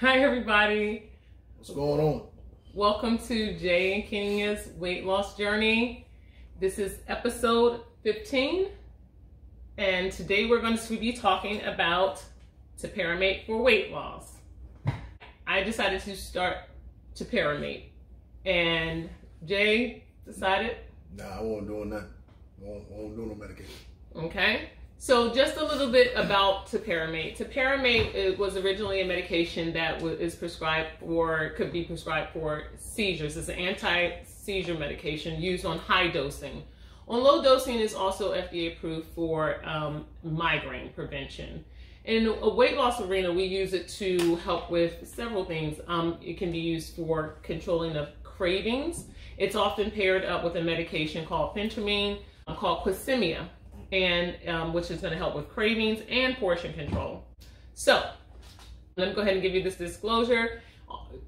Hi everybody. What's going on? Welcome to Jay and Kenya's weight loss journey. This is episode 15 and today we're going to be talking about Topiramate for weight loss. I decided to start Topiramate and Jay decided? Nah, I won't do nothing. I won't do no medication. Okay. So just a little bit about Topiramate. Topiramate was originally a medication that is prescribed for, could be prescribed for seizures. It's an anti-seizure medication used on high dosing. On low dosing is also FDA approved for migraine prevention. In a weight loss arena, we use it to help with several things. It can be used for controlling of cravings. It's often paired up with a medication called phentermine, called Keenya, and which is going to help with cravings and portion control. So let me go ahead and give you this disclosure.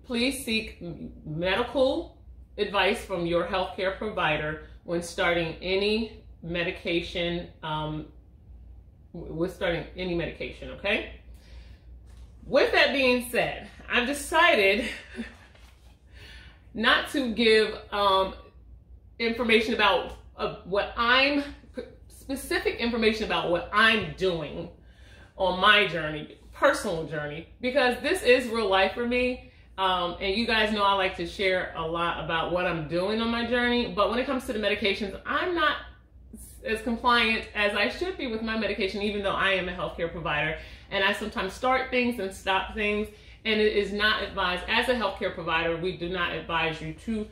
Please seek medical advice from your healthcare provider when starting any medication. Okay? With that being said, I've decided not to give information about specific information about what I'm doing on my journey, personal journey, because this is real life for me. And you guys know I like to share a lot about what I'm doing on my journey. But when it comes to the medications, I'm not as compliant as I should be with my medication, even though I am a healthcare provider. And I sometimes start things and stop things. And it is not advised, as a healthcare provider, we do not advise you to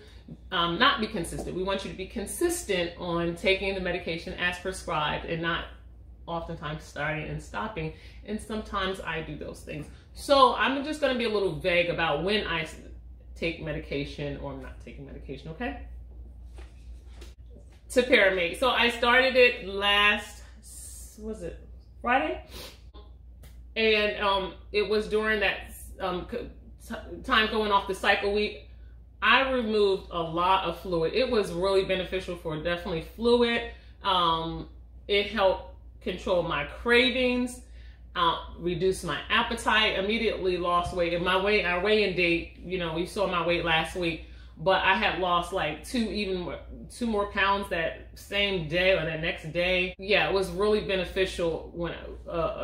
not be consistent. We want you to be consistent on taking the medication as prescribed and not oftentimes starting and stopping. And sometimes I do those things. So I'm just going to be a little vague about when I take medication or I'm not taking medication, okay? Topiramate. So I started it last, was it Friday? And it was during that time going off the cycle week. I removed a lot of fluid. It was really beneficial for definitely fluid. It helped control my cravings, reduce my appetite, immediately lost weight. And our weigh-in date, you know, you saw my weight last week, but I had lost like two more pounds that same day or the next day. Yeah, it was really beneficial when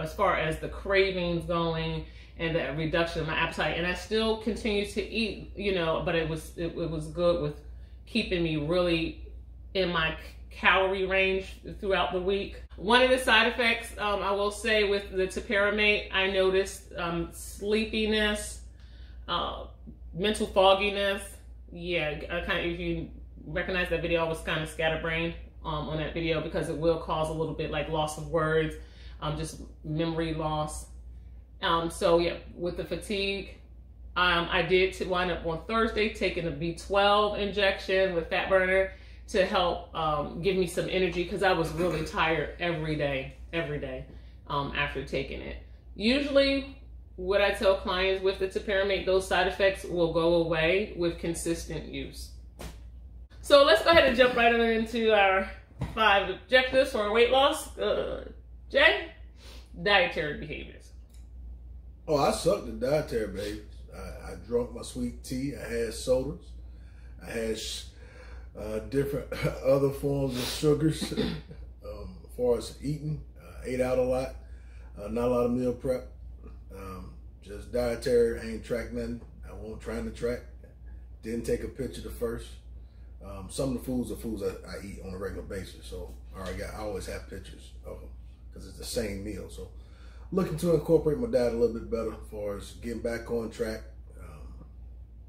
as far as the cravings going and the reduction of my appetite. And I still continue to eat, you know, but it was good with keeping me really in my calorie range throughout the week. One of the side effects, I will say, with the Topiramate, I noticed sleepiness, mental fogginess. Yeah, if you recognize that video, I was kind of scatterbrained on that video because it will cause a little bit like loss of words, just memory loss. So yeah, with the fatigue, I did wind up on Thursday taking a B12 injection with fat burner to help give me some energy because I was really tired every day after taking it. Usually what I tell clients with the Topiramate, those side effects will go away with consistent use. So let's go ahead and jump right into our 5 objectives for weight loss. Jay, dietary behaviors. Oh, I sucked at dietary behaviors. I drank my sweet tea. I had sodas. I had different other forms of sugars. As far as eating, ate out a lot. Not a lot of meal prep. Just dietary. I ain't tracked nothing. I won't try to track. Didn't take a picture the first. Some of the foods are foods I eat on a regular basis. So I always have pictures of them because it's the same meal. So looking to incorporate my diet a little bit better as far as getting back on track,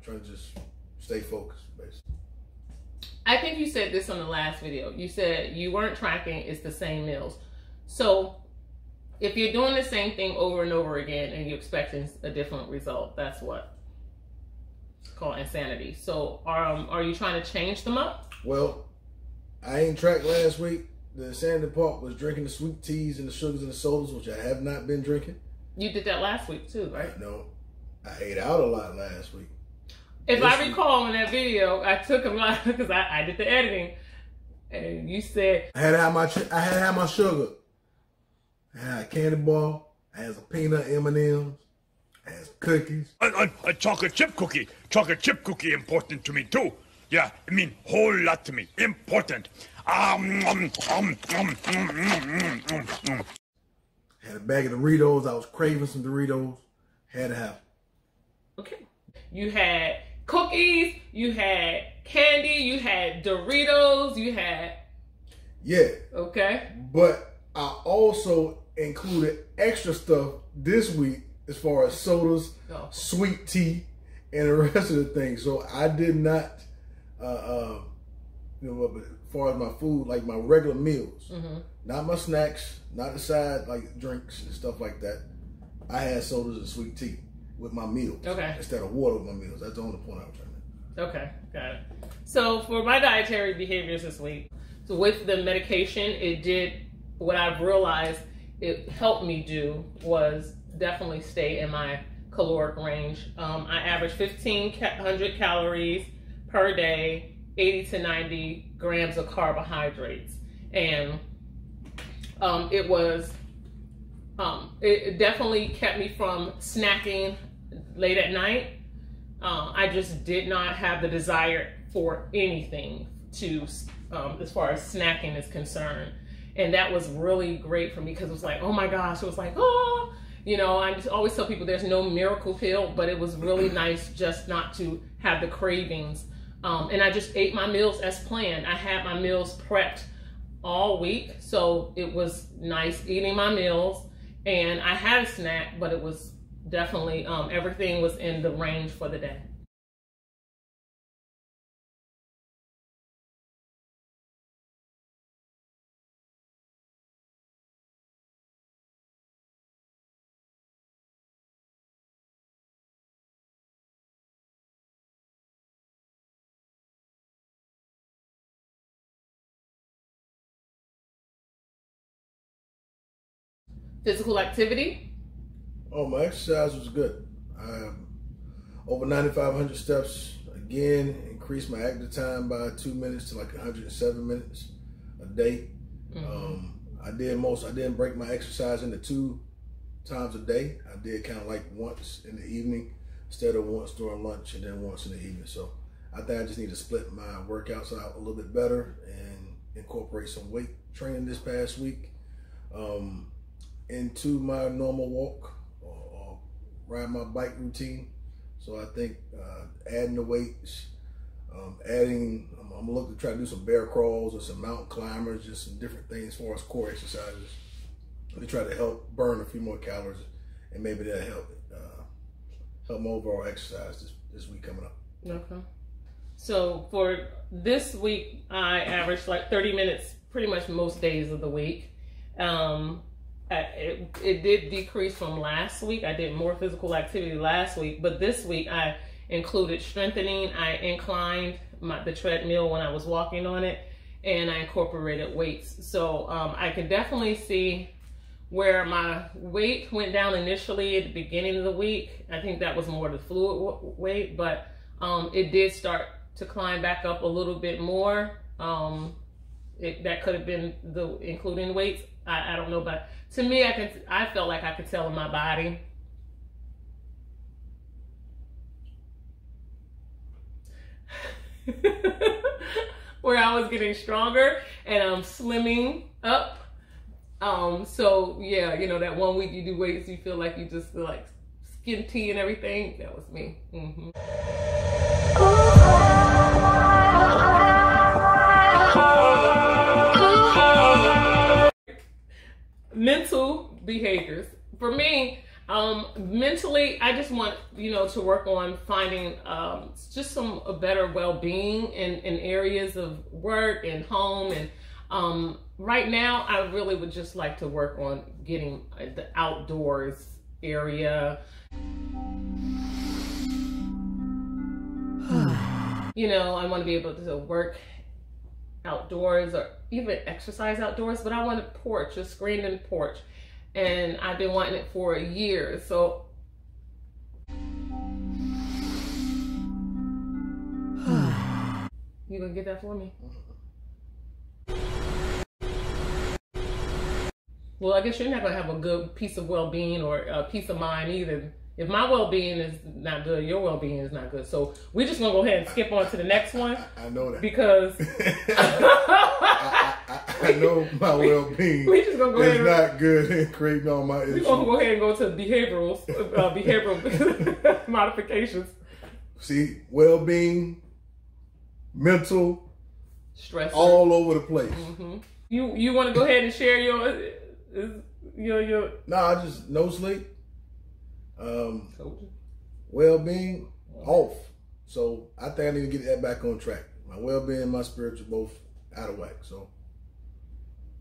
trying to just stay focused, basically. I think you said this on the last video. You said you weren't tracking, it's the same meals. So if you're doing the same thing over and over again and you're expecting a different result, that's what it's called insanity. So are you trying to change them up? Well, I ain't tracked last week. The insanity part was drinking the sweet teas and the sugars and the sodas, which I have not been drinking. You did that last week too, right? No, I ate out a lot last week. If I recall in that video, I took a lot because I did the editing, and you said I had to have my sugar. I had a candy bar. I had some peanut M&Ms. Has cookies. A chocolate chip cookie. Chocolate chip cookie important to me too. Yeah, I mean, whole lot to me. Important. Had a bag of Doritos. I was craving some Doritos. Had to have them. Okay. You had cookies, you had candy, you had Doritos, you had... Yeah. Okay. But I also included extra stuff this week as far as sodas, sweet tea, and the rest of the things. So I did not, as far as my food, like my regular meals, not my snacks, not the side like drinks and stuff like that. I had sodas and sweet tea with my meals. Okay. Instead of water with my meals. That's the only point I was trying to make. Okay, got it. So for my dietary behaviors this week, so with the medication, it did, what I've realized it helped me do was definitely stay in my caloric range. I average 1,500 calories per day, 80 to 90 grams of carbohydrates. And it definitely kept me from snacking late at night. I just did not have the desire for anything to, as far as snacking is concerned. And that was really great for me because it was like, oh my gosh, it was like, oh, I just always tell people there's no miracle pill, but it was really nice just not to have the cravings. And I just ate my meals as planned. I had my meals prepped all week. So it was nice eating my meals, and I had a snack, but it was definitely, everything was in the range for the day. Physical activity? Oh, my exercise was good. Over 9,500 steps. Again, increased my active time by 2 minutes to like 107 minutes a day. I didn't break my exercise into 2 times a day. I did kind of like once in the evening instead of once during lunch and then once in the evening. So I think I just need to split my workouts out a little bit better and incorporate some weight training this past week into my normal walk or ride my bike routine. So I think adding the weights, I'm gonna look to try to do some bear crawls or some mountain climbers, just some different things as far as core exercises to try to help burn a few more calories, and maybe that'll help my overall exercise this week coming up. Okay. So for this week, I averaged like 30 minutes pretty much most days of the week. It did decrease from last week. I did more physical activity last week, but this week I included strengthening. I inclined the treadmill when I was walking on it, and I incorporated weights. So I can definitely see where my weight went down initially at the beginning of the week. I think that was more the fluid weight, but it did start to climb back up a little bit more. That could have been including weights. I don't know, but to me, I felt like I could tell in my body. Where I was getting stronger and I'm slimming up. So yeah, that 1 week you do weights, you feel like you just feel like skin tea and everything. That was me. Mental behaviors. For me, mentally, I just want, to work on finding just a better well-being in areas of work and home. And right now, I really would just like to work on getting the outdoors area. I want to be able to work outdoors or even exercise outdoors, but I want a screened-in porch, and I've been wanting it for a year. So you gonna get that for me? Well, I guess you're not gonna have a good piece of well-being or a peace of mind either. If my well-being is not good, your well-being is not good. So we're just gonna go ahead and skip on to the next one. I know that because I know my well-being we just gonna go ahead is not good in creating all my issues. We're gonna go ahead and go to behavioral modifications. See, well-being, mental, stress, all over the place. Mm-hmm. You want to go ahead and share your. No, I just no sleep. Well-being off. So I think I need to get that back on track. My well-being and my spiritual both out of whack. So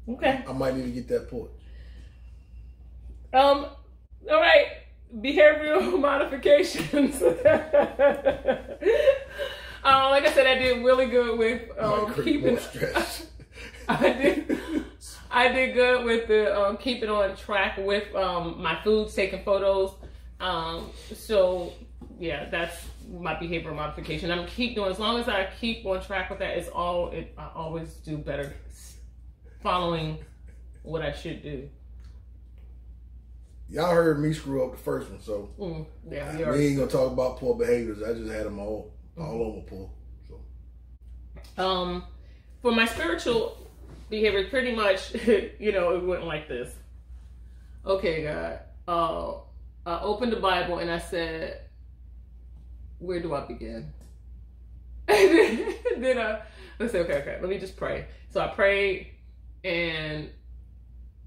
okay, I might need to get that pulled. All right, behavioral modifications. Like I said, I did really good with keeping stress. I did good with the keeping on track with my foods, taking photos. So yeah, that's my behavioral modification. I'm keep doing, as long as I keep on track with that, I always do better following what I should do. Y'all heard me screw up the first one, so yeah, we ain't gonna talk about poor behaviors. I just had them all over poor. So for my spiritual behavior, pretty much, it went like this. Okay, God, I opened the Bible and I said, where do I begin? And then I said, okay, let me just pray. So I prayed and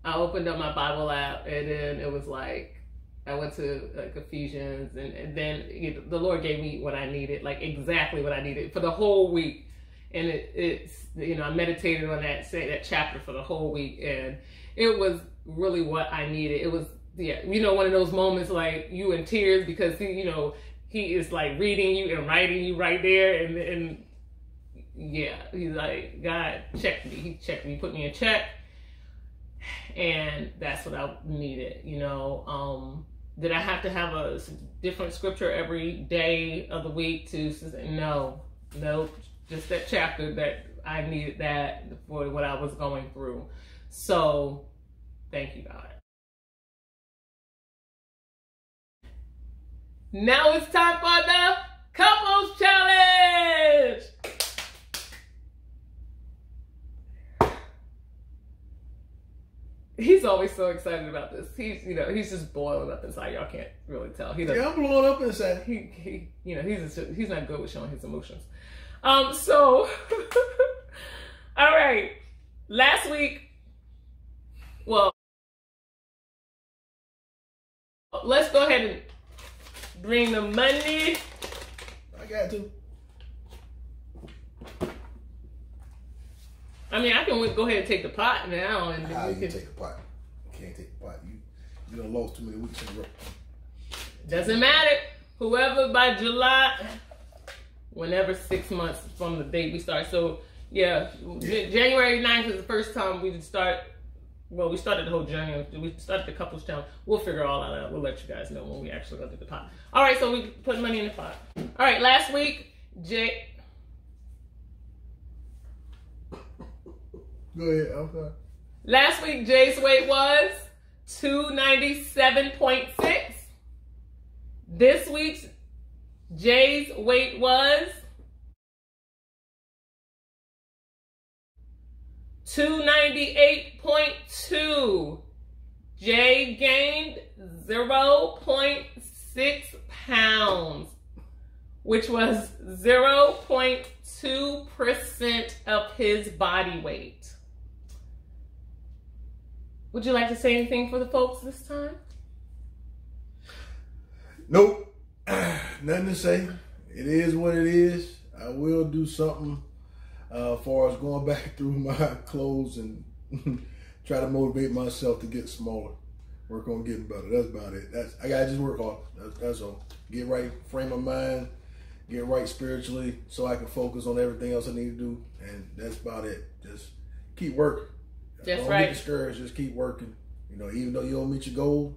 I opened up my Bible app, and then it was like, I went to like Ephesians, and then the Lord gave me what I needed, like exactly what I needed for the whole week. And it's I meditated on that chapter for the whole week, and it was really what I needed. It was, one of those moments like you in tears because he is like reading you and writing you right there, and he's like, God checked me. He checked me, put me in check, and that's what I needed. Did I have to have a different scripture every day of the week to say no? Just that chapter that I needed that for what I was going through. So thank you, God. Now it's time for the couples challenge. He's always so excited about this. He's just boiling up inside. Y'all can't really tell. He doesn't. Yeah, I'm blowing up inside. He's not good with showing his emotions. So, all right. Last week, well, let's go ahead and bring the money. I got to. I mean, I can go ahead and take the pot now. And how you can take a pot? You can't take a pot. You done lost too many weeks in a row. Doesn't matter. Whoever by July, whenever 6 months from the date we start. So, January 9th is the first time we start. Well, we started the whole journey. We started the couples challenge. We'll figure all that out. We'll let you guys know when we actually go to the pot. All right, so we put money in the pot. All right, last week, Jay. Go ahead, I'm sorry. Last week, Jay's weight was 297.6. This week's Jay's weight was 298.2. Jay gained 0.6 pounds, which was 0.2% of his body weight. Would you like to say anything for the folks this time? Nope. Nothing to say. It is what it is. I will do something as far as going back through my clothes and try to motivate myself to get smaller. Work on getting better. That's about it. I gotta just work hard. That's all. Get right frame of mind. Get right spiritually so I can focus on everything else I need to do. And that's about it. Just keep working. That's don't right. get discouraged. Just keep working. Even though you don't meet your goal,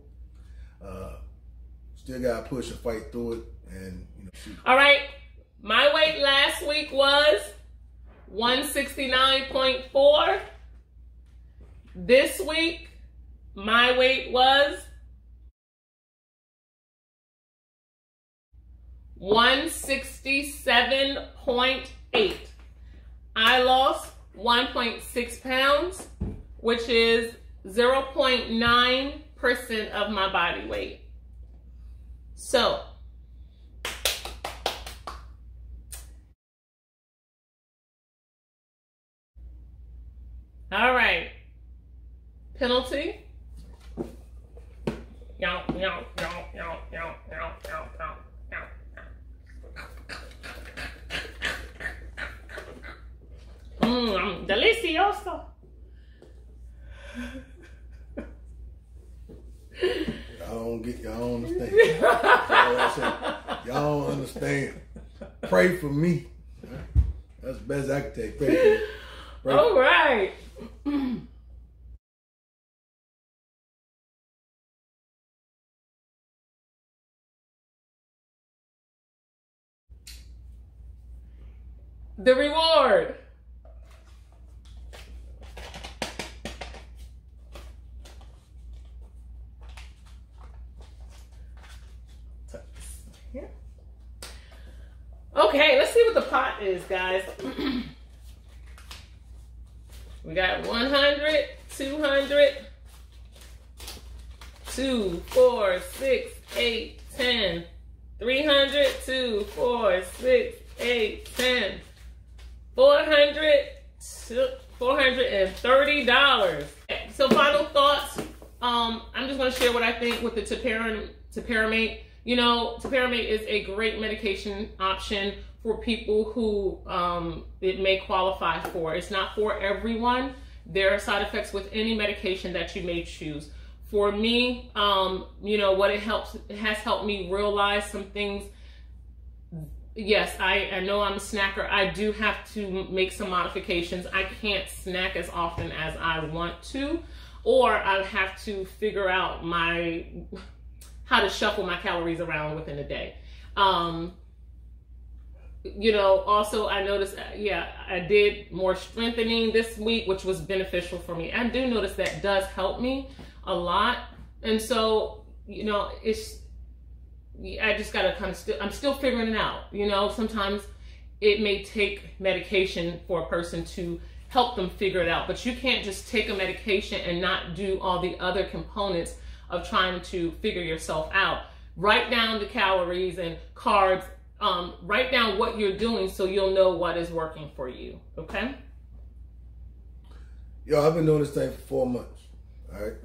still gotta push and fight through it. And shoot. All right. My weight last week was 169.4. This week, my weight was 167.8. I lost 1.6 pounds, which is 0.9% of my body weight. So, all right. Penalty. Delicioso. Y'all don't understand. Y'all don't understand. Pray for me. That's the best I can take. Pray for me. All right. The reward. Okay, let's see what the pot is, guys. We got 100, 200, 2, 4, 6, 8, 10, 300, 2, 4, 6, 8, 10, $430. So final thoughts. I'm just going to share what I think with the Topiramate. You know, Topiramate is a great medication option for people who it may qualify for. It's not for everyone. There are side effects with any medication that you may choose. For me, you know, what it has helped me realize some things. Yes, I know I'm a snacker. I do have to make some modifications. I can't snack as often as I want to, or I have to figure out how to shuffle my calories around within a day. You know, also I noticed, I did more strengthening this week, which was beneficial for me. I do notice that does help me a lot. And so, you know, I just gotta I'm still figuring it out. You know, sometimes it may take medication for a person to help them figure it out, but you can't just take a medication and not do all the other components of trying to figure yourself out. Write down the calories and carbs. Write down what you're doing so you'll know what is working for you. Okay? Yo, I've been doing this thing for 4 months. All right,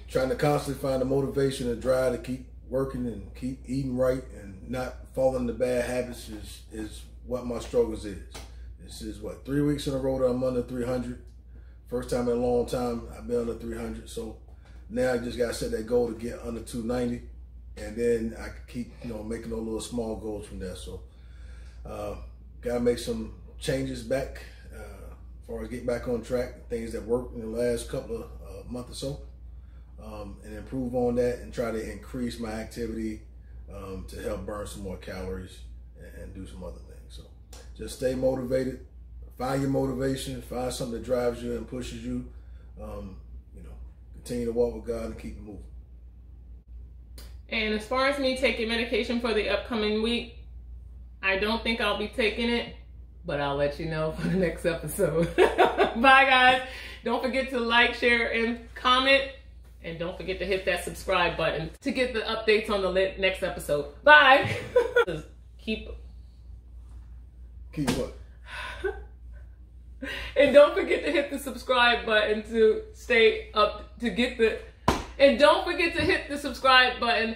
trying to constantly find the motivation and drive to keep working and keep eating right and not falling into bad habits is what my struggles is. This is what, 3 weeks in a row that I'm under 300. First time in a long time I've been under 300. So now I just got to set that goal to get under 290, and then I can keep, you know, making those little small goals from there. So got to make some changes back before I get back on track. Things that worked in the last couple of months or so, and improve on that and try to increase my activity to help burn some more calories and do some other things. So just stay motivated, find your motivation, find something that drives you and pushes you. You know, continue to walk with God and keep it moving. And as far as me taking medication for the upcoming week, I don't think I'll be taking it, but I'll let you know for the next episode. Bye, guys. Don't forget to like, share, and comment. And don't forget to hit that subscribe button to get the updates on the next episode. Bye. Keep what? And don't forget to hit the subscribe button to stay up to get the... And don't forget to hit the subscribe button